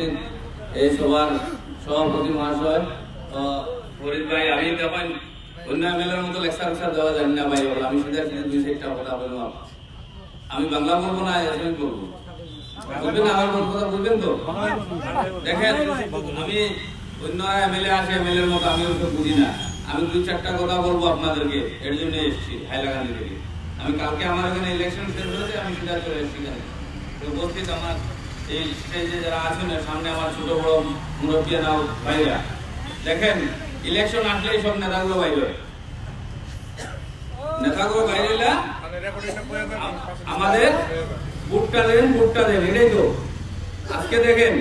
উপস্থিত এই সবার সভাপতি মহাশয় ফরিদ ভাই, আমি তখন অন্য এমএলএর মতো লেকচার দেওয়া জানি না ভাই, আমি সেটা দুই চারটা কথা বলবো। আমি বাংলা বলবো না, এসএমএস বলবো, বলবেন আমার কথা বলবেন তো? দেখেন, আমি অন্য এমএলএ আছে, এমএলএর মতো আমি ওকে বুঝি না। আমি দুই চারটা কথা বলবো আপনাদেরকে, এর জন্য এসেছি হাইলাকান্দি থেকে। আমি কালকে আমার এখানে ইলেকশন শেষ হয়েছে, আমি সেটা চলে এসেছি এখানে উপস্থিত। আমার এই স্টেজে যারা আছেন, সামনে আমার ছোট বড় মুরব্বিয়ানা ভাইরা, দেখেন ইলেকশন আসলেই সব নেতাগুলো বাইরে, নেতাগুলো বাইরে আমাদের ভোটটা দেন, এটাই তো। আজকে দেখেন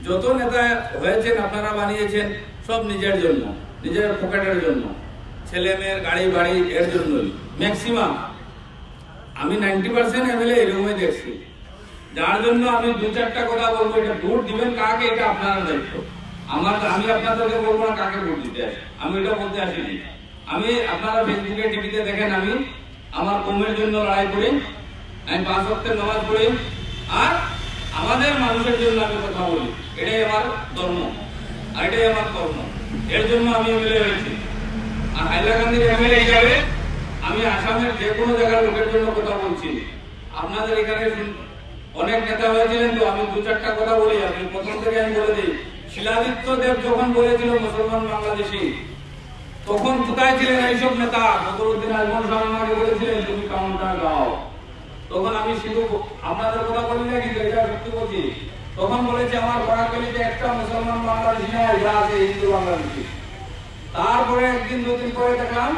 যত নেতা হয়েছেন আপনারা বানিয়েছেন সব নিজের জন্য, নিজের পকেটের জন্য, ছেলে মেয়ের গাড়ি বাড়ি এর জন্যই ম্যাক্সিমাম। আমি 90% এমএলএ এরকমই দেখছি, যার জন্য আমি দু চারটা কথা বলবো। এটা ভোট দিবেন কাকে, এটা আপনার দায়িত্ব। আমি আপনাদেরকে বলবো না কাকে ভোট দিতে আসি, আমি এটা বলতে আসিনি। আমি আপনারা ফেসবুকে টিভিতে দেখেন, আমি আমার কমের জন্য লড়াই করি, আমি 5 ওয়াক্তের নামাজ পড়ি, আর আমাদের মানুষের জন্য আমি কথা বলি। এটাই আমার ধর্ম আর এটাই আমার কর্ম। এর জন্য আমি এমএলএ হয়েছি। আর হাইলাকান্দির এমএলএ হিসাবে আমি আসামের যে কোনো জায়গার লোকের জন্য কথা বলছি। আপনাদের এখানে অনেক নেতা হয়েছিলেন, তো আমি দু চারটা কথা বলি। আপনি প্রথম থেকে আমি বলে দিই, শিলাদিত্য দেব যখন বলেছিল মুসলমান বাংলাদেশি, তখন কোথায় ছিলেন এইসব নেতা? ফখরুদ্দিন আজমল সাহেব আমাকে বলেছিলেন তুমি কাউন্টার গাও। তখন আমি শুধু আপনাদের কথা বলি না, কিন্তু এটা সত্যি বলছি। তখন বলেছে আমার বরাকলিতে একটা মুসলমান বাংলাদেশি নাই, যা আছে হিন্দু বাংলাদেশি। তারপরে একদিন দুদিন পরে দেখলাম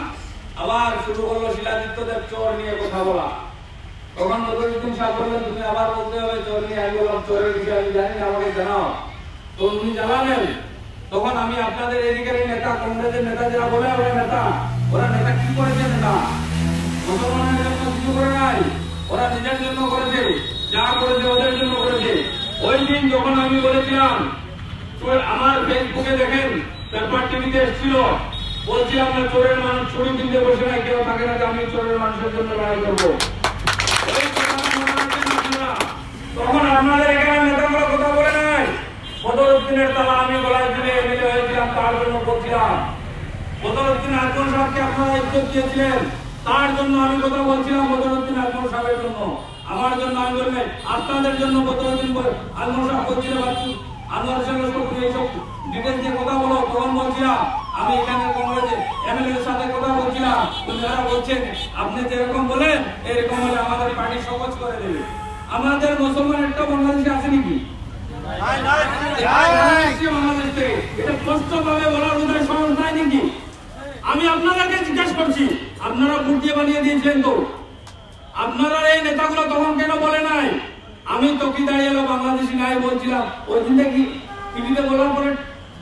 আবার শুরু করলো শিলাদিত্য দেব চোর নিয়ে কথা বলা। তখন নজরুদ্দিন সাহেব বললেন তুমি আবার বলতে হবে চোর নিয়ে। আমি বললাম চোরের বিষয়ে আমি জানি না, আমাকে জানাও। তো উনি জানালেন। তখন আমি আপনাদের এদিকের নেতা, কংগ্রেসের নেতা যারা বলে ওরা নেতা কি করেছে? নেতা মুসলমানের জন্য কিছু করে নাই, ওরা নিজের জন্য করেছে, যা করেছে ওদের জন্য করেছে। ওই দিন যখন আমি বলেছিলাম, আমার ফেসবুকে দেখেন পেপার টিভিতে এসেছিল, বলছিলাম না চোরের মানুষ ছুরি কিনতে বসে নাই, কেউ থাকে না যে আমি চোরের মানুষের জন্য লড়াই করবো। তখন আপনাদের এখানে নেতাগুলো কথা বলে নাই। বদরুদ্দিনের তালা আমি গলায় দিলে এমএলএ হয়েছিলাম, তার জন্য বলছিলাম। বদরুদ্দিন আজমল সাহেবকে আপনারা ইজ্জত দিয়েছিলেন, তার জন্য আমি কথা বলছিলাম। বদরুদ্দিন আজমল সাহেবের জন্য, আমার জন্য আমি বলি নাই, আপনাদের জন্য বদরুদ্দিন আজমল সাহেব বলছিলাম আনোয়ার সঙ্গে এইসব ডিটেলস দিয়ে কথা বলো। তখন বলছিলাম আমি এখানে কংগ্রেসের এমএলএর সাথে কথা বলছিলাম, যারা বলছেন আপনি যেরকম বলেন এরকম হলে আমাদের পার্টি সহজ করে দেবে। আমাদের মুসলমান একটা বাংলাদেশে আছে নাকি? এটা স্পষ্টভাবে বলার উদয় সহজ নাই নাকি? আমি আপনাদেরকে জিজ্ঞাসা করছি, আপনারা ভোট দিয়ে বানিয়ে দিয়েছিলেন তো, আপনারা এই নেতাগুলো তখন কেন বলে নাই? আমি তো কি দাঁড়িয়ে বাংলাদেশি নাই বলছিলাম, ওই দিন দেখি টিভিতে বলার পরে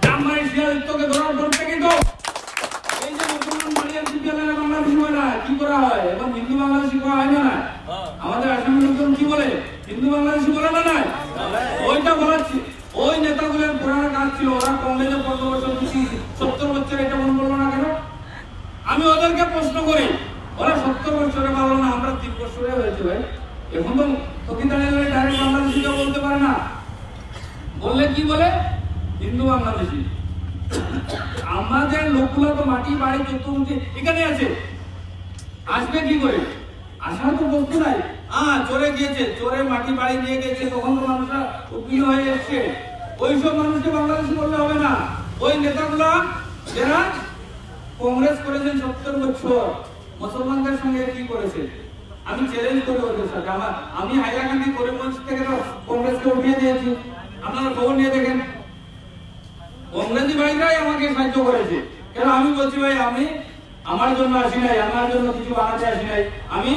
জামাই শিলাদিত্যকে ধরার পর থেকে তো এই যে মুসলমান বাড়ির বিদ্যালয়ে বাংলাদেশি হয় না, কি করা হয়? এবং হিন্দু বাংলাদেশি করা হয় না? আমাদের আসামের লোকজন কি বলে? হিন্দু বাংলাদেশি বলে না? নাই, ওইটা বলাচ্ছি। ওই নেতাগুলোর পুরানো কাজ ছিল, ওরা কংগ্রেসে 15 বছর 70 বছর, এটা মনে করলো না কেন? আমি ওদেরকে প্রশ্ন করি, ওরা 70 বছরে পারলো না, আমরা 3 বছরে হয়েছে ভাই। এখন তো ফকিদানিয়ালে ডাইরেক্ট বাংলাদেশিকে বলতে পারে না, বললে কি বলে? হিন্দু বাংলাদেশি। আমাদের লোকগুলো তো মাটি বাড়ি যত এখানে আছে, আসবে কি করে? আসার তো বস্তু নাই। চোরে গিয়েছে, চোরে মাটি বাড়ি নিয়ে গেছে, তখন তো মানুষরা উদ্বিগ্ন হয়ে এসছে। ওইসব মানুষকে বাংলাদেশি বললে হবে না। ওই নেতাগুলা যারা কংগ্রেস করেছেন 70 বছর, মুসলমানদের সঙ্গে কি করেছে? আমি চ্যালেঞ্জ করে ওদের সাথে, আমি হাইলাকান্দি করিমগঞ্জ থেকে তো কংগ্রেসকে উঠিয়ে দিয়েছি। আপনারা খবর নিয়ে দেখেন, কংগ্রেসি ভাইরাই আমাকে সাহায্য করেছে। কেন? আমি বলছি ভাই আমি আমার জন্য আসি নাই, আমার জন্য কিছু বানাতে আসি নাই। আমি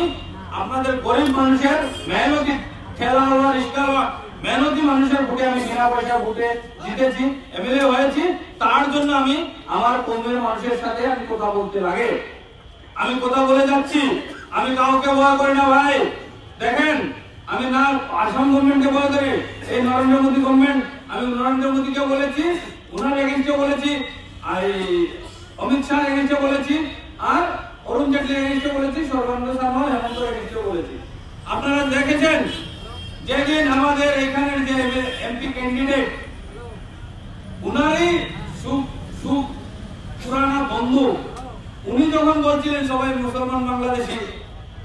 আপনাদের গরিব মানুষের মেহনতি ঠেলাওয়ালা রিক্সাওয়ালা মেহনতি মানুষের ভোটে আমি বিনা পয়সা ভোটে জিতেছি, এমএলএ হয়েছি। তার জন্য আমি আমার কর্মের মানুষের সাথে আমি কথা বলতে লাগে, আমি কথা বলে যাচ্ছি। আমি কাউকে ভয় করি না ভাই। দেখেন আমি না আসাম গভর্নমেন্টকে ভয় করি, এই নরেন্দ্র মোদী গভর্নমেন্ট, আমি নরেন্দ্র মোদীকে বলেছি, ওনার এগেইনস্টে বলেছি, অমিত শাহ এগেইনস্টে বলেছি, আর অরুণ জেটলি এগেইনস্টে বলেছি, সর্বানন্দ সোনোয়াল হেমন্ত এগেইনস্টে বলেছি। আপনারা দেখেছেন যেদিন আমাদের এখানের যে এমপি ক্যান্ডিডেট উনারই পুরানা বন্ধু উনি যখন বলছিলেন সবাই মুসলমান বাংলাদেশি,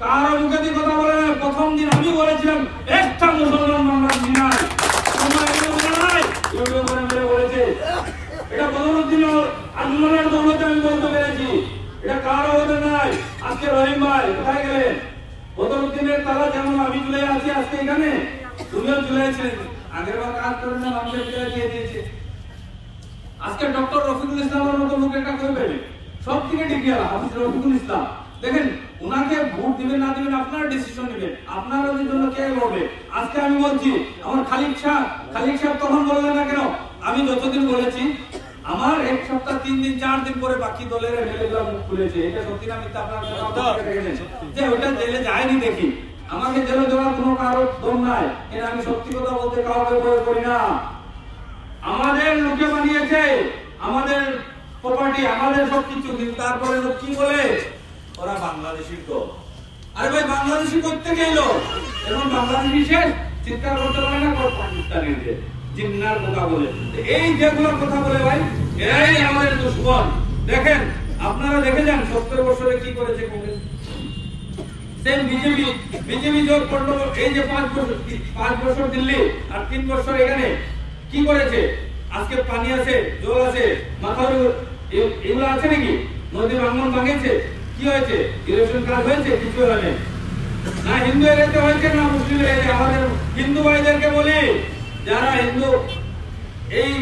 কারো মুখে দিয়ে কথা বলে না। প্রথম দিন আমি বলেছিলাম একটা মুসলমান বাংলাদেশি নাই, বলেছে এটা বদরুদ্দিন আন্দোলনের দৌলতে আমি বলতে পেরেছি, এটা কারো হতে নাই। আজকে রহিম ভাই কোথায় গেলেন? বদরুদ্দিনের তারা যেমন আমি চলে আছি আজকে এখানে, তুমিও চলে ছিলেন, আগের বার কাজ করেন না, আমাকে দিয়ে দিয়েছে। আজকে ডক্টর রফিকুল ইসলামের মতো লোক একটা করবে সব থেকে ডিগ্রি হাফিজ রফিকুল ইসলাম, দেখেন উনাকে ভোট দিবেন না দিবেন আপনারা ডিসিশন নেবেন, আপনারা জন্য কে লড়বে। আজকে আমি বলছি আমার খালিক সাহেব তখন বললেন না কেন? আমি যতদিন বলেছি আমার এক সপ্তাহ 3 দিন 4 দিন পরে বাকি দলের এমএলএরা মুখ খুলেছে, এটা সত্যি না মিথ্যা আপনারা দেখেছেন যে ওটা জেলে যায়নি দেখি। আমাকে জেলে দেওয়ার কোনো কারণ দম নাই, এটা আমি সত্যি কথা বলতে কাউকে ভয় করি না। আমাদের লোকে বানিয়েছে আমাদের প্রপার্টি, আমাদের সবকিছু, কিন্তু তারপরে কি বলে ওরা বাংলাদেশি তো। আরে ভাই বাংলাদেশি করতে গেল এখন বাংলাদেশি শেষ, চিৎকার করতে পারে না পাকিস্তানের যে জিন্নার কথা বলে, এই যেগুলো কথা বলে ভাই এরাই আমাদের দুশ্মন। দেখেন আপনারা দেখে যান 70 বছরে কি করেছে কংগ্রেস, সেম বিজেপি জোট করলো। এই যে 5 বছর দিল্লি আর 3 বছর এখানে কি করেছে? আজকে পানি আছে, জল আছে, মাথার এগুলো আছে নাকি? নদী ভাঙন ভাঙেছে, কি হয়েছে? ইলেকশন কাজ হয়েছে? কিছু হয়নি। না হিন্দু এলাকাতে হয়েছে না মুসলিম এলাকাতে। আমাদের হিন্দু ভাইদেরকে বলি, যারা হিন্দু এই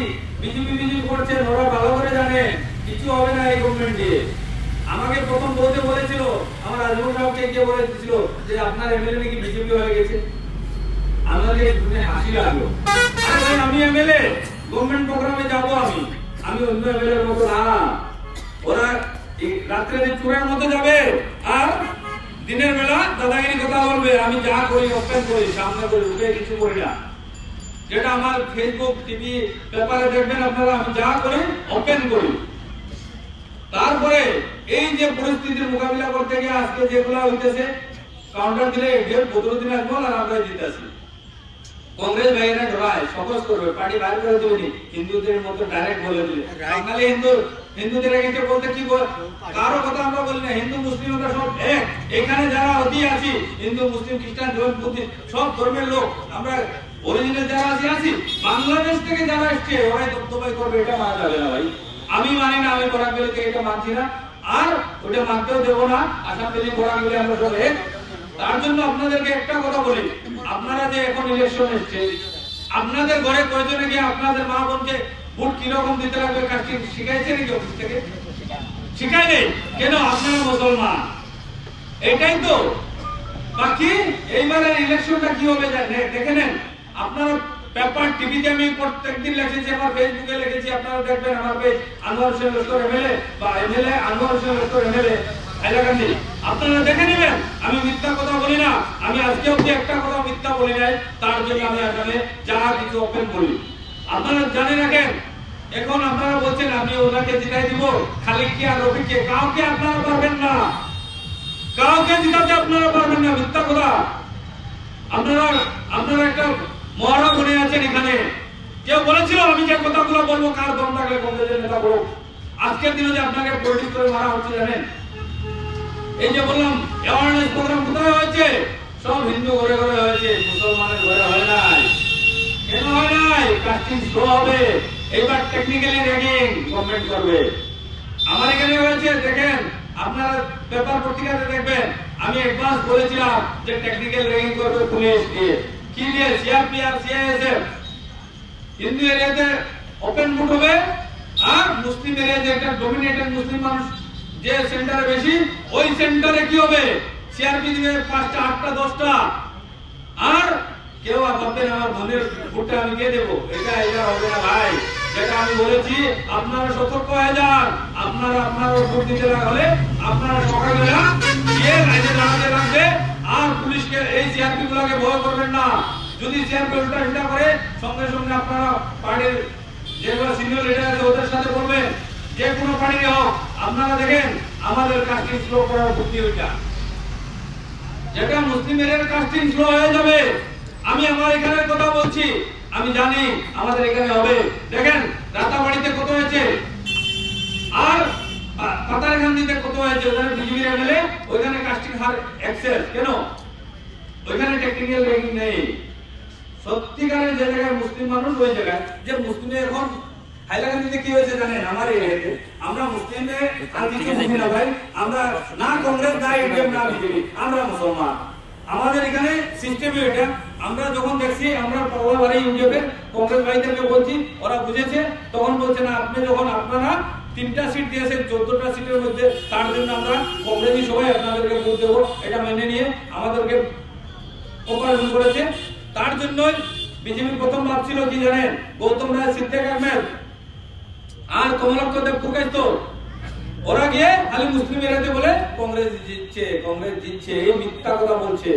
বিজেপি করছেন ওরা ভালো করে জানে কিছু হবে না এই গভর্নমেন্ট দিয়ে। আমাকে প্রথম বলেছিল আমার আজমল সাহেবকে গিয়ে বলেছিল যে আপনার এমএলএ নাকি বিজেপি হয়ে গেছে। আমাদের শুনে হাসি লাগলো। আরে ভাই আমি এমএলএ, গভর্নমেন্ট প্রোগ্রামে যাবো, আমি অন্য এমএলএর মতো না। ওরা রাত্রে চোরের মতো যাবে আর দিনের বেলা দাদাগিরি কথা বলবে। আমি যা করি ওপেন করি, সামনে করি, উঠে কিছু করি না। যেটা আমার ফেসবুক টিভি পেপারে দেখবেন আপনারা, আমি যা করি ওপেন করি। তারপরে এই যে পরিস্থিতির মোকাবিলা করতে গিয়ে আজকে যেগুলা হইতেছে, কাউন্টার দিলে বদরুদ্দিন আজমল আর আমরা জিতেছি। কংগ্রেস ভাইয়েরা ঢোলায় সকস করবে, পার্টি বাইরে করে দেবে, হিন্দুদের মতো ডাইরেক্ট বলে দিলে। বাঙালি হিন্দুদের কিছু বলতে কি কারো কথা আমরা বলি না। হিন্দু মুসলিম আমরা সব এক। এখানে যারা অতি আছি হিন্দু মুসলিম খ্রিস্টান জৈন বুদ্ধিস্ট সব ধর্মের লোক, আমরা অরিজিনাল যারা আছি বাংলাদেশ থেকে যারা এসছে ওরাই দপ্তবাই করবে, এটা মানা যাবে না ভাই। আমি মানি না, আমি বরাক ভ্যালিতে এটা মানছি না, আর ওটা মানতেও দেবো না। আসাম ভ্যালি বরাক ভ্যালি আমরা সব এক। তার জন্য আপনাদেরকে একটা কথা বলি, আপনারা যে এখন ইলেকশন এসছে, আপনাদের ঘরে কয়জনে গিয়ে আপনাদের মা বোনকে ভোট কিরকম দিতে লাগবে কাজটি শিখাইছে নাকি অফিস থেকে? শিখাই নেই কেন? আপনারা মুসলমান, এটাই তো। বাকি এইবারের ইলেকশনটা কি হবে দেখে নেন আপনারা। পেপার টিভিতে আমি প্রত্যেকদিন লিখেছি, আমার ফেসবুকে লিখেছি, আপনারা দেখবেন আমার পেজ আনোয়ার হোসেন লস্কর এমএলএ বা এমএলএ আনোয়ার হোসেন লস্কর এমএলএ হাইলাকান্দি, আপনারা দেখে নেবেন। আমি মিথ্যা কথা বলি না, আমি আজকে অবধি একটা কথা মিথ্যা বলি নাই। তার জন্য আমি আসলে যা কিছু ওপেন বলি। আপনারা জানে রাখেন, এখন আপনারা বলছেন আমি ওনাকে জিতাই দিব, খালিক কি আর রফিককে, কাউকে আপনারা পারবেন না, কাউকে জিতাতে আপনারা পারবেন না, মিথ্যা কথা। আপনারা একটা মহারা মনে আছেন এখানে, কেউ বলেছিল আমি যে কথাগুলো বলবো কার দম থাকলে কংগ্রেসের নেতা বলবো। আজকের দিনে যে আপনাকে পলিটিক্স করে মারা হচ্ছে জানেন, এই যে বললাম অ্যাওয়ারনেস প্রোগ্রাম কোথায় হয়েছে? সব হিন্দু ঘরে ঘরে হয়েছে, মুসলমানের ঘরে হয় নাই। কেন হয় নাই? কাস্টিং শো হবে, এইবার টেকনিক্যালি র্যাগিং গভর্নমেন্ট করবে। আমার এখানে হয়েছে, দেখেন আপনারা পেপার পত্রিকাতে দেখবেন, আমি অ্যাডভান্স বলেছিলাম যে টেকনিক্যাল র্যাগিং করবে পুলিশ দিয়ে। কি দিয়ে? সিআরপি আর সিআইএসএফ। হিন্দু এরিয়াতে ওপেন ভোট হবে, আর মুসলিম এরিয়াতে একটা ডমিনেটেড মুসলিম মানুষ যে সেন্টারে বেশি, ওই সেন্টারে কি হবে? সিআরপি দিবে 5টা 8টা 10টা। আর কেউ ভাববেন আমার বোনের ভোটটা আমি কে দেবো, এটা হবে না ভাই। যেটা আমি বলেছি আপনারা সতর্ক হয়ে যান। আপনারা ভোট দিতে হলে আপনারা সকালবেলা গিয়ে লাইনে দাঁড়াতে লাগবে, আর পুলিশকে এই সিআরপি গুলাকে ভয় করবেন না। যদি সিআরপি উল্টা হিংসা করে সঙ্গে সঙ্গে আপনারা পার্টির যেগুলো সিনিয়র লিডার আছে ওদের সাথে বলবেন, যে কোনো পার্টি হোক। আপনারা দেখেন আমাদের কাস্টিং স্লো করার বুদ্ধি ওইটা, যেটা মুসলিম এরিয়ার কাস্টিং স্লো হয়ে যাবে। আমি আমার এখানের কথা বলছি, আমি জানি আমাদের এখানে হবে। দেখেন রাতাবাড়িতে কত হয়েছে, আর পাতারকান্দিতে কত হয়েছে। ওখানে বিজেপি এমএলএ, ওইখানে কাস্টিং হার এক্সেস, কেন ওইখানে টেকনিক্যাল র্যাঙ্কিং নেই। সত্যিকারের যে জায়গায় মুসলিম মানুষ, ওই জায়গায় যে মুসলিমে এখন হাইলাকান্দিতে কি হয়েছে জানেন, আমার এরিয়াতে আমরা মুসলিমে আর কিছু বুঝি না ভাই, আমরা না কংগ্রেস না এনডিএম না বিজেপি, আমরা মুসলমান। আমাদের এখানে সিস্টেমে এটা, আমরা যখন দেখছি আমরা পাওয়াবাড়ি ইউডিএফের কংগ্রেস ভাইদেরকে বলছি, ওরা বুঝেছে, তখন বলছে না আপনি যখন আপনারা 3টা সিট দিয়েছেন 14টা সিটের মধ্যে, তার জন্য আমরা কংগ্রেসই সবাই আপনাদেরকে ভোট দেবো, এটা মেনে নিয়ে আমাদেরকে অপারেশন করেছে। তার জন্যই বিজেপি প্রথম ভাবছিল কি জানেন, গৌতম রায়, সিদ্দিক আহমেদ আর কমলাক্ষ দেব ফুকাইত, ওরা গিয়ে খালি মুসলিম এরিয়াতে বলে কংগ্রেস জিতছে, কংগ্রেস জিতছে, এই মিথ্যা কথা বলছে।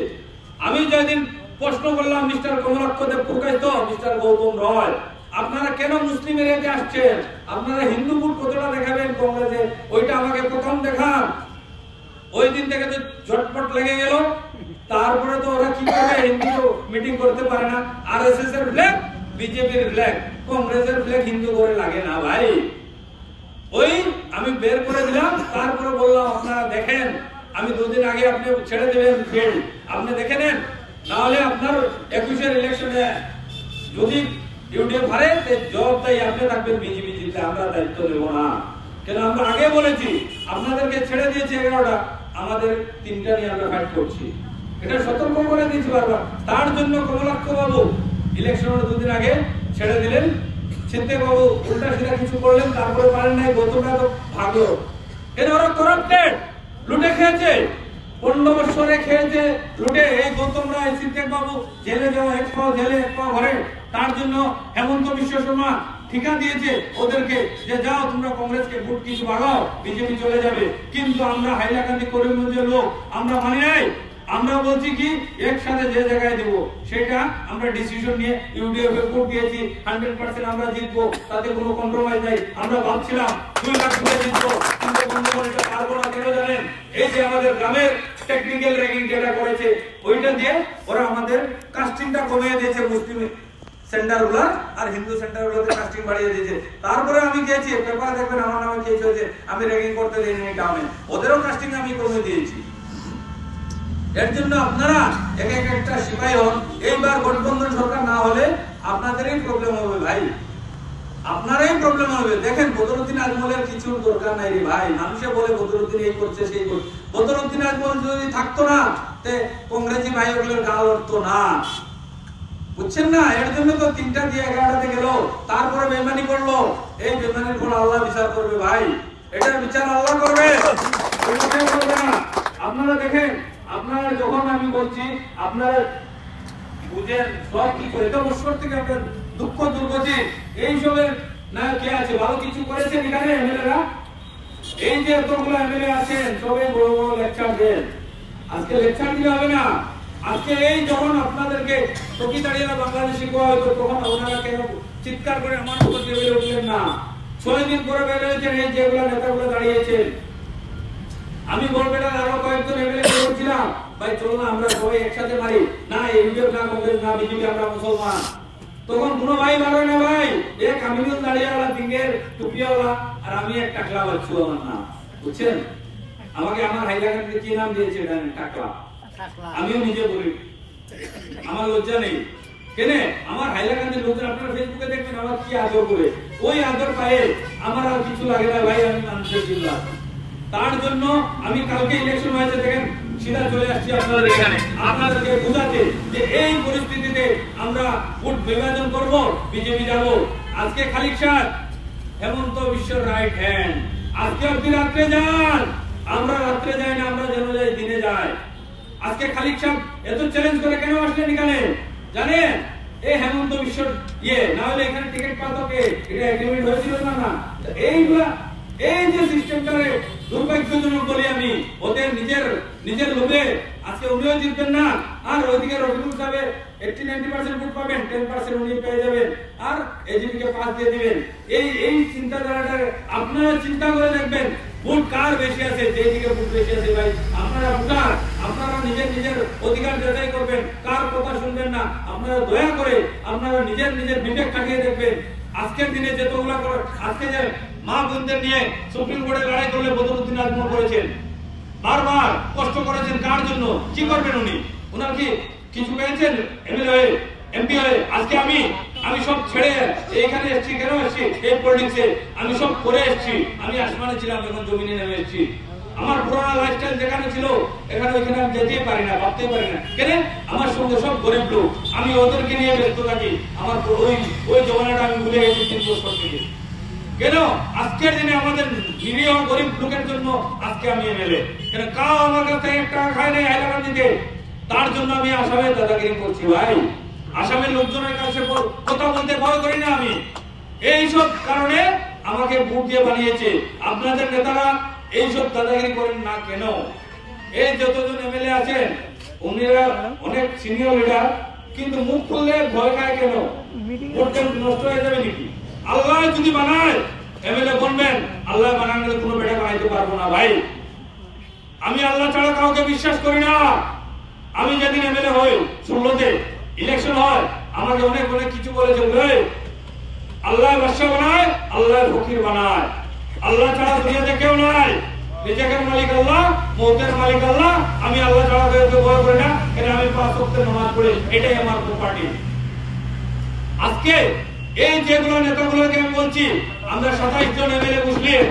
আমি যেদিন প্রশ্ন করলাম মিস্টার কমলাক্ষ দেব ফুকাইত, মিস্টার গৌতম রায়, আপনারা কেন মুসলিম এরিয়াতে আসছেন, আপনারা হিন্দু ভোট কতটা দেখাবেন কংগ্রেসে, ওইটা আমাকে প্রথম দেখান। ওই দিন থেকে তো ঝটপট লেগে গেল। তারপরে তো ওরা কি করে, হিন্দু মিটিং করতে পারে না, আরএসএস এর ফ্ল্যাগ, বিজেপির ফ্ল্যাগ, কংগ্রেসের ফ্ল্যাগ হিন্দু করে লাগে না ভাই। ওই আমি বের করে দিলাম, তারপরে বললাম আপনারা দেখেন, আমি 2 দিন আগে আপনি ছেড়ে দেবেন ফিল্ড, আপনি দেখে নেন, না হলে আপনার 21-এর ইলেকশনে যদি ইউডিএফ হারে জবাবদারি আপনি থাকবেন, বিজেপি জিতলে আমরা দায়িত্ব নেব না। কেন আমরা আগে বলেছি, আপনাদেরকে ছেড়ে দিয়েছি 11টা, আমাদের 3টা নিয়ে আমরা ফাইট করছি, এটা সতর্ক করে দিয়েছি বারবার। তার জন্য কমলাক্ষ বাবু ইলেকশনের 2 দিন আগে ছেড়ে দিলেন, সিদ্দিক বাবু উল্টা সিধা কিছু করলেন, তারপরে পারেন নাই, গৌতমরা তো ভাগলো। এরা ওরা করাপ্টেড, লুটে খেয়েছে, 15 বছরে খেয়েছে লুটে। এই গৌতমরা, এই সিদ্দিক বাবু জেলে যাওয়া, 1 পাও জেলে 1 পাও ঘরে। তার জন্য হেমন্ত বিশ্ব শর্মা ঠিকা দিয়েছে ওদেরকে যে যাও তোমরা কংগ্রেসকে ভোট কিছু ভাগাও, বিজেপি চলে যাবে। কিন্তু আমরা হাইলাকান্দি করিমগঞ্জের লোক, আমরা মানি নাই। আমরা বলছি কি একসাথে যে জায়গায় দেব সেটা আমরা ডিসিশন নিয়ে ইউডিএফ এ ভোট দিয়েছি, 100% আমরা জিতবো, তাতে কোনো কম্প্রোমাইজ নাই। আমরা ভাবছিলাম 2 লাখ ভোটে জিতবো, কিন্তু বন্ধুগণ এটা পারবো না। কেন জানেন, এই যে আমাদের গ্রামের টেকনিক্যাল র্যাঙ্কিং যেটা করেছে, ওইটা দিয়ে ওরা আমাদের কাস্টিংটা কমিয়ে দিয়েছে, মুসলিম সেন্টারগুলো আর হিন্দু সেন্টারগুলোতে কাস্টিং বাড়িয়ে দিয়েছে। তারপরে আমি গিয়েছি, পেপার দেখবেন আমার নামে কেস হয়েছে, আমি র্যাঙ্কিং করতে দিইনি গ্রামে, ওদেরও কাস্টিং আমি কমিয়ে দিয়েছি। এর জন্য আপনারা এক একটা সিপাহী হন। এইবার গঠবন্ধন সরকার না হলে আপনাদেরই প্রবলেম হবে ভাই, আপনারাই প্রবলেম হবে। দেখেন বদরুদ্দিন আজমলের কিছু দরকার নাই রে ভাই, মানুষে বলে বদরুদ্দিন এই করছে সেই করছে। বদরুদ্দিন আজমল যদি থাকতো না, তে কংগ্রেসি ভাই ওগুলোর গাল উঠতো না, বুঝছেন না? এর জন্য তো 3টা দিয়ে 11টাতে গেল, তারপরে বেমানি করলো। এই বেমানির ফল আল্লাহ বিচার করবে ভাই, এটার বিচার আল্লাহ করবে, করবে না। আপনারা দেখেন, আপনারা যখন আমি বলছি আপনারা বুঝেন সব কি করে, তো বছর থেকে আপনার দুঃখ দুর্গতি এইসবের না কে আছে, ভালো কিছু করেছেন এখানে এমএলএরা? এই যে এতগুলো এমএলএ আছেন সবাই বড় বড় লেকচার দেন, আজকে লেকচার দিলে হবে না। আজকে এই যখন আপনাদেরকে চকিদারিরা বাংলাদেশি কোয়া হয়তো, তখন ওনারা কেন চিৎকার করে আমার মতো টেবিলে উঠলেন না? 6 দিন পরে বের হয়েছেন, এই যেগুলো নেতাগুলো দাঁড়িয়েছেন। আমি বলবেন আরো কয়েকজন এমএলএ বলছিলাম ভাই চলো না আমরা সবাই একসাথে মারি, না ইউডিএফ না কংগ্রেস না বিজেপি, আমরা মুসলমান। তখন কোনো ভাই মারবে না ভাই, এক আমিনুল দাঁড়িয়েওয়ালা, দিনের টুপিওয়ালা, আর আমি এক টাকলা বাচ্চু, আমার নাম, বুঝছেন? আমাকে আমার হাইলাকান্দিতে কি নাম দিয়েছে জানেন? টাকলা। আমিও নিজে বলি, আমার লজ্জা নেই। কেন আমার হাইলাকান্দির লোকজন আপনারা ফেসবুকে দেখবেন আমার কি আদর করে, ওই আদর পায়ে আমার আর কিছু লাগে না ভাই, আমি মানুষের জিল্লা। তার জন্য আমি কালকে ইলেকশন হয়েছে দেখেন সিধা চলে আসছি আপনাদের এখানে, আপনাদেরকে বোঝাতে যে এই পরিস্থিতিতে আমরা ভোট বিভাজন করব, বিজেপি যাব। আজকে খালিক সাহেব হেমন্ত বিশ্বের রাইট হ্যান্ড, আজকে আপনি রাত্রে যান, আমরা রাত্রে যাই না, আমরা যেন যাই দিনে যাই। আজকে খালিক সাহেব এত চ্যালেঞ্জ করে কেন আসলেন এখানে জানেন? এই হেমন্ত বিশ্বের না হলে এখানে টিকিট পাতো কে? এটা এগ্রিমেন্ট হয়েছিল না? না, এইগুলা এই যে সিস্টেমটারে দুর্ভাগ্যজনক বলি আমি, ওদের নিজের লোভে আজকে উনিও জিতবেন না, আর ওইদিকে রবিউল সাহেব 80-90% ভোট পাবেন, 10% উনি পেয়ে যাবেন, আর এজিপি কে পাস দিয়ে দিবেন। এই চিন্তাধারাটা আপনারা চিন্তা করে দেখবেন, ভোট কার বেশি আছে, যেদিকে ভোট বেশি আছে ভাই আপনারা ভোটার, আপনারা নিজের অধিকার যাচাই করবেন, কার কথা শুনবেন না। আপনারা দয়া করে আপনারা নিজের বিবেক খাটিয়ে দেখবেন। আজকের দিনে যতগুলা আজকে যে মা বোনদের নিয়ে সুপ্রিম কোর্টে লড়াই করলে বদরুদ্দিন আজমল করেছেন, বারবার কষ্ট করেছেন, কার জন্য, কি করবেন উনি? ওনার কি কিছু পেয়েছেন এমএলএ হয়ে, এমপি হয়ে? আজকে আমি সব ছেড়ে এইখানে এসেছি। কেন এসেছি? এই পলিটিক্সে আমি সব করে এসেছি। আমি আসমানে ছিলাম, এখন জমিনে নেমে এসেছি। আমার পুরোনো লাইফস্টাইল যেখানে ছিল এখানে ওইখানে আমি যেতেই পারি না, ভাবতেই পারি না। কেন? আমার সঙ্গে সব গরিব লোক, আমি ওদেরকে নিয়ে ব্যস্ত থাকি। আমার ওই জমানাটা আমি ভুলে গেছি 3 বছর থেকে। কেন? আজকের দিনে আমাদের নিরীহ গরিব লোকের জন্য আজকে আমি এমএলএ। কেন? কাউ আমার কাছ থেকে 1 টাকা খায় নাই হাইলাকান্দিতে, তার জন্য আমি আসামে দাদাগিরি করছি। ভাই, আসামের লোকজনের কাছে কথা বলতে ভয় করি না আমি। এইসব কারণে আমাকে ভোট দিয়ে বানিয়েছে। আপনাদের নেতারা এইসব দাদাগিরি করেন না কেন? এই যতজন এমএলএ আছেন উনিরা অনেক সিনিয়র লিডার, কিন্তু মুখ খুললে ভয় খায় কেন? ভোটটা নষ্ট হয়ে যাবে নাকি? আল্লাহ যদি বানায় এমএলএ বনবেন, আল্লাহ বানানোর কোনো বেটা বানাইতে পারবো না ভাই। আমি আল্লাহ ছাড়া কাউকে বিশ্বাস করি না। আমি যেদিন এমএলএ হই 16তে ইলেকশন হয়, আমাকে অনেক কিছু বলেছে, আল্লাহ বাদশা বানায়, আল্লাহ ফকির বানায়, আল্লাহ ছাড়া দুনিয়াতে কেউ নাই। রিজিকের মালিক আল্লাহ, মওতের মালিক আল্লাহ। আমি আল্লাহ ছাড়া কাউকে ভয় করি না। এটা আমি 5 ওয়াক্তের নামাজ পড়ি, এটাই আমার প্রপার্টি। আজকে এই যেগুলো নেতাগুলোকে আমি বলছি, আমরা 27 জন এমএলএ মুসলিম,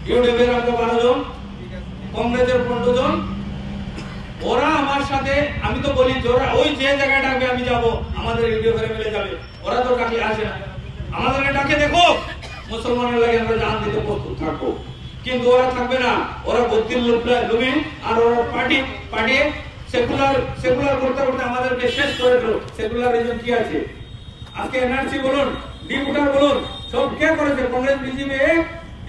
ইউডিএফের আমরা 12 জন, কংগ্রেসের 15 জন। ওরা আমার সাথে, আমি তো বলি যে ওরা ওই যে জায়গায় ডাকবে আমি যাব, আমাদের ইউডিএফের এমএলএ যাবে। ওরা তো ডাকলে আসে না, আমাদের ডাকে দেখো মুসলমানের লাগে আমরা জান দিতে প্রস্তুত থাকবো, কিন্তু ওরা থাকবে না। ওরা 32 লোভী, আর ওরা পার্টি সেকুলার করতে করতে আমাদেরকে শেষ করে দিল। সেকুলারিজম কি আছে? আজকে এনআরসি বলুন, ডিপুটার বলুন, সব কে করেছে? কংগ্রেস বিজেপি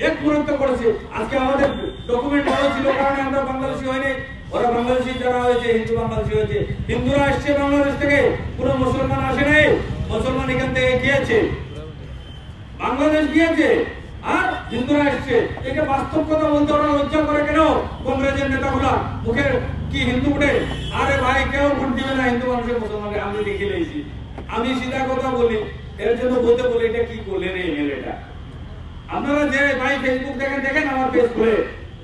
এক মুহূর্তে করেছে। আজকে আমাদের ডকুমেন্ট ভালো ছিল কারণে আমরা বাংলাদেশি হয়নি। ওরা বাংলাদেশি যারা হয়েছে, হিন্দু বাংলাদেশি হয়েছে। হিন্দুরা আসছে বাংলাদেশ থেকে, কোনো মুসলমান আসে নাই। মুসলমান এখান থেকে গিয়েছে, বাংলাদেশ গিয়েছে, আর হিন্দুরা আসছে। এটা বাস্তব কথা বলতে ওরা লজ্জা করে কেন? কংগ্রেসের নেতাগুলা মুখের কি হিন্দু উঠে? আরে ভাই, কেউ ভোট দিবে না হিন্দু মানুষের মুসলমানকে, আমি দেখে নিয়েছি। আমি সিধা কথা বলি, এর জন্য বলতে বলি এটা কি করলেন এই এমএলএটা? আপনারা যে ভাই ফেসবুক দেখেন আমার পেজ খুলে,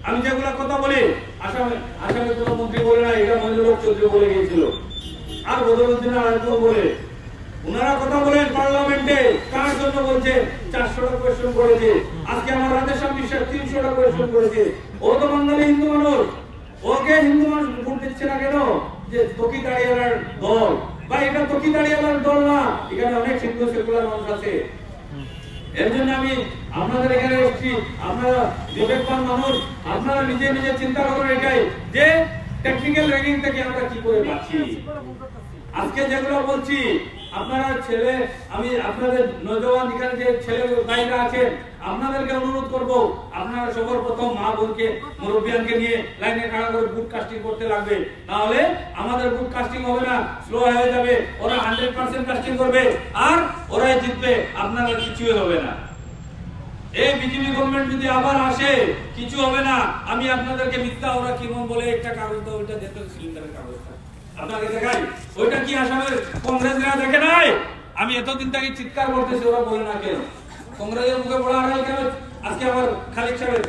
আমি যেগুলা কথা বলি, আসামে কোনো মন্ত্রী বলে না, এটা মঞ্জুর চৌধুরী বলে গিয়েছিল, আর বদরুদ্দিন আজমল বলে। ওনারা কথা বলেন পার্লামেন্টে, কার জন্য বলছে? 400টা কোয়েশ্চেন করেছে। আজকে আমার রাধেশ্যাম বিশ্বাস 300টা কোয়েশ্চেন করেছে। ও তো বাঙালি হিন্দু মানুষ, ওকে হিন্দু মানুষ ভোট দিচ্ছে না কেন? যে তকি দাঁড়িয়ালার দল। ভাই, এটা তকি দাঁড়িয়ালার দল না, এখানে অনেক হিন্দু সেকুলার মানুষ আছে। এর জন্য আমি আপনাদের এখানে এসেছি। আপনারা বিবেকবান মানুষ, আপনারা নিজে নিজে চিন্তা করেন এটাই যে টেকনিক্যাল র্যাগিং থেকে আমরা কি করে বাঁচি। আজকে যেগুলো বলছি, আপনারা ছেলে, আমি আপনাদের নজওয়ান এখানে যে ছেলে ভাইরা আছেন, আপনাদেরকে অনুরোধ করব, আপনারা সবার প্রথম মা বোনকে, মুরব্বিয়ানকে নিয়ে লাইনে খাড়া করে বুট কাস্টিং করতে লাগবে। না হলে আমাদের বুট কাস্টিং হবে না, স্লো হয়ে যাবে। ওরা 100% কাস্টিং করবে, আর ওরাই জিতবে, আপনারা কিছুই হবে না। এই বিজেপি গভর্নমেন্ট যদি আবার আসে, কিছু হবে না। আমি আপনাদেরকে মিথ্যা ওরা কিমন বলে একটা কাগজ দাও, ওইটা দেখতে সিলিন্ডারের কাগজটা আপনাকে দেখাই, ওইটা কি আসামের কংগ্রেসরা দেখে নাই? আমি এতদিন থেকে চিৎকার করতেছি, ওরা বলে না কেন? কংগ্রেসের মুখে বলা আড়াল কেন? আজকে আমার খালিক সাহেব,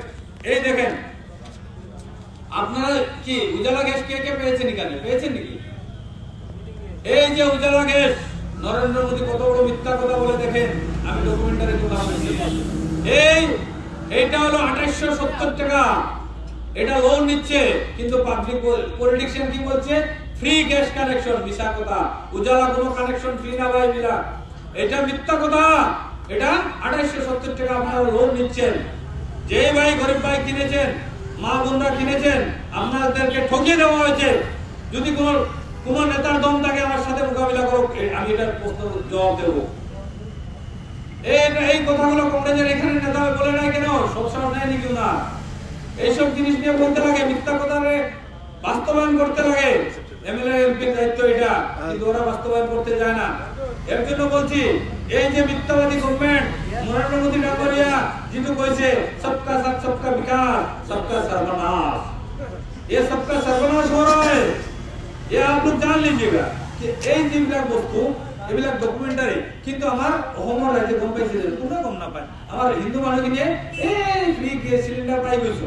এই দেখেন, আপনারা কি উজালা গ্যাস কে কে পেয়েছেন? এখানে পেয়েছেন নাকি? এই যে উজালা গ্যাস, নরেন্দ্র মোদী কত বড় মিথ্যা কথা বলে দেখেন। আমি ডকুমেন্টারি কথা বলছি। এইটা হলো 2870 টাকা, এটা লোন নিচ্ছে, কিন্তু পাবলিক পলিটিশিয়ান কি বলছে? Free gas connection. মিথ্যা কথা, উজালা কোনো কানেকশন ফ্রি না ভাই মিলা, এটা মিথ্যা কথা। এটা 2870 টাকা আপনারা লোন নিচ্ছেন। যে ভাই গরিব ভাই কিনেছেন, মা বোনরা কিনেছেন, আপনাদেরকে ঠকিয়ে দেওয়া হয়েছে। যদি কোন নেতার দম থাকে আমার সাথে মোকাবিলা করো, আমি এটার প্রশ্ন জবাব দেবো। এই কথাগুলো কংগ্রেসের এখানে নেতা বলে না কেন? সবসময় নেয় নাকি না? এইসব জিনিস নিয়ে বলতে লাগে, মিথ্যা কথারে বাস্তবায়ন করতে লাগে। এমএলএ এমপির দায়িত্ব এটা, কিন্তু ওরা বাস্তবায়ন করতে যায় না। এর জন্য বলছি, এই যে মিথ্যাবাদী গভর্নমেন্ট, নরেন্দ্র মোদী ডাকরিয়া যেহেতু কইছে সবকা সাথ সবকা বিকাশ, সবকা সর্বনাশ, ये सबका सर्वनाश हो रहा है, ये आप लोग जान लीजिएगा कि এই যেগুলা বস্তু, এগুলা ডকুমেন্টারি কিন্তু আমাৰ অসমৰ ৰাইজে গম পাইছে যে কোনে গম নাপায় আমাৰ হিন্দু মানুহখিনিয়ে এই ফ্ৰী গেছ চিলিণ্ডাৰ পাই গৈছো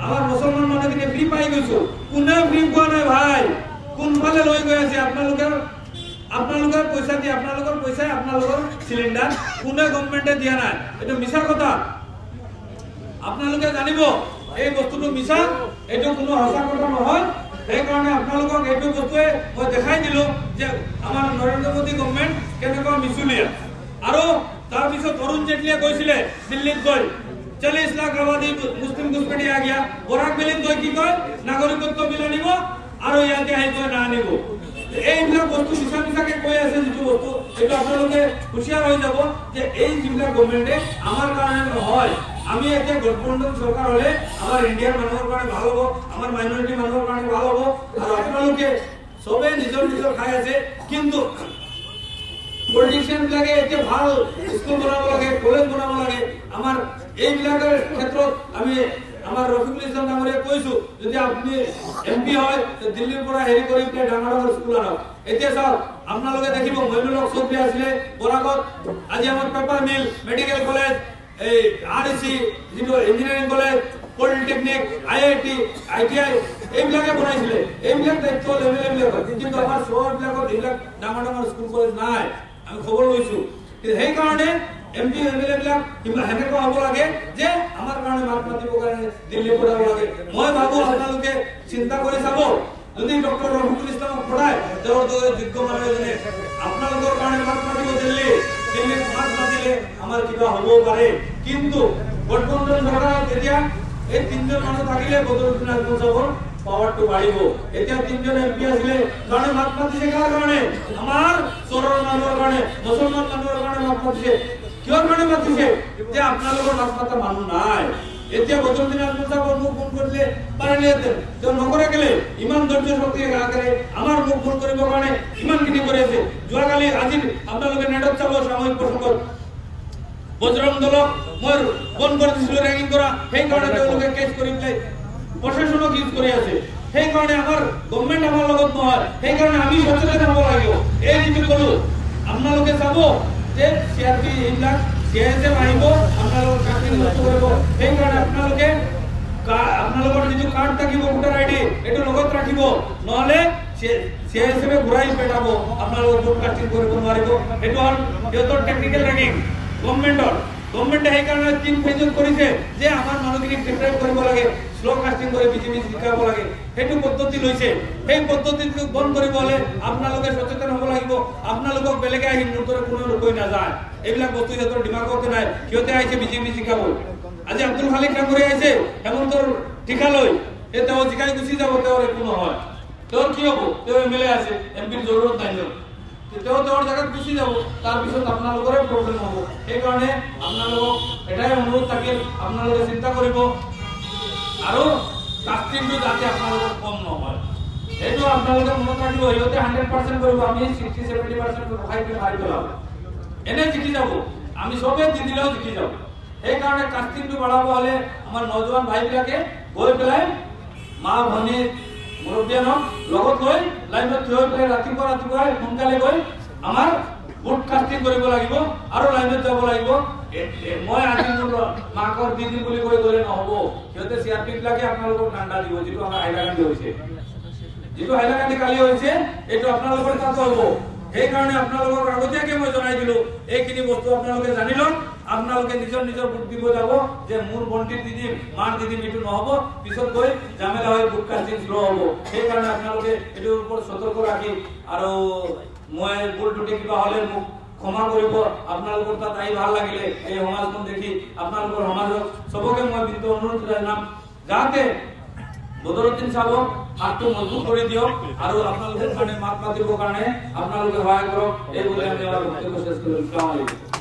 আমাৰ মুছলমান মানুহখিনিয়ে ফ্ৰী পাই গৈছো কোনে ফ্ৰী পোৱা নাই ভাই কোনফালে লৈ গৈ আছে আপোনালোকৰ পইচা দি আপোনালোকৰ পইচাই আপোনালোকৰ চিলিণ্ডাৰ কোনে গভৰ্ণমেণ্টে দিয়া নাই এইটো মিছা কথা আপোনালোকে জানিব এই বস্তুটো মিছা এইটো কোনো সঁচা কথা নহয় এই কাৰণে আপোনালোকক এইটো বস্তুৱে মই দেখাই দিলো যে আমাৰ নৰেন্দ্ৰ মোদী গভৰ্ণমেণ্ট কেনেকুৱা মিছুলীয়া আৰু তাৰ পিছত অৰুণ জেটলীয়ে কৈছিলে দিল্লীত গৈ 40 লাখ আবাদী মুছলিম ঘুসপেঠি আ গয়া বৰাক ভেলীত গৈ কি কয় নাগৰিকত্ব বিল আনিব আৰু ইয়াতে আহি গৈ না আনিব এইবিলাক বস্তু মিছা মিছাকে কৈ আছে যিটো বস্তু এইটো আপোনালোকে হুঁচিয়াৰ হৈ যাব যে এই যিবিলাক গভৰ্ণমেণ্টে আমাৰ কাৰণে নহয় আমি এতিয়া গঠবন্ধন চৰকাৰ হলে আমাৰ ইণ্ডিয়াৰ মানুহৰ কাৰণে ভাল হ'ব আমাৰ মাইনৰিটি মানুহৰ কাৰণে ভাল হ'ব আৰু আপোনালোকে সবে নিজৰ নিজৰ খাই আছে কিন্তু পলিটিশিয়ান বিলাকে এতিয়া ভাল স্কুল বনাব লাগে কলেজ বনাব লাগে আমাৰ এইবিলাকৰ ক্ষেত্ৰত আমি আমাৰ ৰফিকুল ইছলাম ডাঙৰীয়া কৈছো যদি আপুনি এমপি হয় দিল্লীৰ পৰা হেৰি কৰি ডাঙৰ ডাঙৰ স্কুল আনক এতিয়া চাওক আপোনালোকে দেখিব মইনুল হক চৌধুৰী আছিলে বৰাকত আজি আমাৰ পেপাৰ মিল মেডিকেল কলেজ এই আৰএসি যিটো engineering college polytechnic IIT ITI এইবিলাকে বনাইছিলে এইবিলাক দায়িত্ব লেভেলবিলাক কিন্তু আমাৰ চহৰবিলাকত এইবিলাক ডাঙৰ ডাঙৰ স্কুল কলেজ নাই আমি খবৰ লৈছো সেইকাৰণে এমপি এমএলএ বিলাক হেনেকুৱা হ'ব লাগে যে আমাৰ কাৰণে মাত মাতিবৰ কাৰণে দিল্লী পঠাব লাগে মই ভাবো আপোনালোকে চিন্তা কৰি চাব যদি ডক্টৰ ৰফিকুল ইছলামক পঠায় তেওঁৰ দৰে যোগ্য মানুহ এজনে আপোনালোকৰ কাৰণে মাত মাতিব দিল্লীত মাত মাতিলে আমাৰ কিবা হ'ব পাৰে কিন্তু গঠবন্ধন চৰকাৰত এতিয়া এই তিনজন মানুহ থাকিলে বদৰুদ্দিন আজমল সাহেবৰ পাৱাৰটো বাঢ়িব এতিয়া তিনজন এমপি আছিলে কাৰণে মাত মাতিছে কাৰ কাৰণে আমাৰ চহৰৰ মানুহৰ কাৰণে মুছলমান মানুহৰ কাৰণে মাত মাতিছে কিহৰ কাৰণে মাতিছে যে আপোনালোকৰ মাত মাতা মানুহ নাই এতিয়া বদৰুদ্দিন আজমল সাহেবৰ মুখ ফোন কৰিলে পাৰিলেহেঁতেন তেওঁ নকৰে কেলে ইমান ধৈৰ্য শক্তি ৰাখে আমাৰ মুখ ফোন কৰিবৰ কাৰণে ইমানখিনি কৰি আছে যোৱাকালি আজি আপোনালোকে নেটত চাব সাময়িক প্ৰসংগত বজৰং দলক মই বন্ধ কৰি দিছিলো ৰেগিং কৰা সেইকাৰণে তেওঁলোকে কেছ কৰি পেলাই প্ৰশাসনক ইউজ কৰি আছে সেইকাৰণে আমাৰ গভৰ্ণমেণ্ট আমাৰ লগত নহয় সেইকাৰণে আমি সচেতন হ'ব লাগিব এই যিটো ক'লো আপোনালোকে চাব যে চিআৰপি এইবিলাক চিআইএছএফ আহিব আপোনালোকৰ কাটি নষ্ট কৰিব সেইকাৰণে আপোনালোকৰ যিটো কাৰ্ড থাকিব ভোটাৰ আইডি এইটো লগত ৰাখিব নহ'লে চিআইএছএফ ঘূৰাই পেটাব আপোনালোকৰ ভোট কাষ্টিং কৰিব নোৱাৰিব এইটো হ'ল সিহঁতৰ টেকনিকেল ৰেগিং গভৰ্ণমেণ্টে সেইকাৰণে 3 ফেজত কৰিছে যে আমাৰ মানুহখিনিক ডিপ্ৰাইভ কৰিব লাগে স্লো কাষ্টিং কৰি বিজেপি জিকাব লাগে সেইটো পদ্ধতি লৈছে সেই পদ্ধতিটো বন্ধ কৰিব হলে আপোনালোকে সচেতন হ'ব লাগিব আপোনালোকক বেলেগে আহি মুহূৰ্তত কোনো ৰৈ নাযায় এইবিলাক বস্তু সিহঁতৰ দিমাগতে নাই সিহঁতে আহিছে বিজেপি জিকাব আজি আব্দুল খালিক ডাঙৰীয়া আহিছে হেমন্তৰ ঠিকা লৈ তেওঁ জিকাই গুচি যাব তেওঁৰ একো নহয় তেওঁৰ কি হ'ব তেওঁ এমএলএ আছে এমপিৰ জৰুৰত নাই তেওঁ তেওঁৰ জায়গাত গুচি যাব তাৰপিছত আপোনালোকৰে প্ৰব্লেম হ'ব সেইকাৰণে আপোনালোকক এটাই অনুৰোধ থাকিল আপোনালোকে চিন্তা কৰিব আৰু কাষ্টিংটো যাতে আপোনালোকৰ কম নহয় সেইটো আপোনালোকে মনত ৰাখিব সিহঁতে 100% কৰিব আমি 60-70% ৰখাই পেলাই মাৰি পেলাব এনে জিকি যাব আমি চবে দি দিলেও জিকি যাব সেইকাৰণে কাষ্টিংটো বঢ়াব হ'লে আমাৰ নজোৱান ভাইবিলাকে গৈ পেলাই মা ভনী মুৰব্বীয়ানক লগত লৈ লাইনত থৈ পেলাই ৰাতিপুৱা সোনকালে গৈ আমাৰ ভোট কাষ্টিং কৰিব লাগিব আৰু লাইনত যাব লাগিব মই আজি মোৰ মাকৰ দিদি বুলি কৈ গ'লে নহ'ব সিহঁতে চিআৰপি বিলাকে আপোনালোকক ঠাণ্ডা দিব যিটো আমাৰ হাইলাকান্দি হৈছে যিটো হাইলাকান্দি কালি হৈছে এইটো আপোনালোকৰ তাতো হ'ব সেইকাৰণে আপোনালোকক আগতীয়াকৈ মই জনাই দিলো এইখিনি বস্তু আপোনালোকে জানি লওক আপোনালোকে নিজৰ ভোট দিব যাব যে মোৰ ভণ্টিৰ দিদিম মাৰ দিদিম এইটো নহ'ব পিছত গৈ জামেলা হৈ ভোট কাষ্টিং শ্ল' হ'ব সেইকাৰণে আপোনালোকে এইটোৰ ওপৰত সতৰ্ক ৰাখি আৰু মই ভুল ত্ৰুটি কিবা হ'লে মোক ক্ষমা কৰিব আপোনালোকৰ তাত আহি ভাল লাগিলে এই সমাজখন দেখি আপোনালোকৰ সমাজক চবকে মই বিনীত অনুৰোধ জনাম যাতে বদৰুদ্দিন সাহেবক হাতটো মজবুত কৰি দিয়ক আৰু আপোনালোকৰ কাৰণে মাত মাতিবৰ কাৰণে আপোনালোকে সহায় কৰক এই বুলি আমি আমাৰ বক্তব্য শেষ কৰিলোঁ।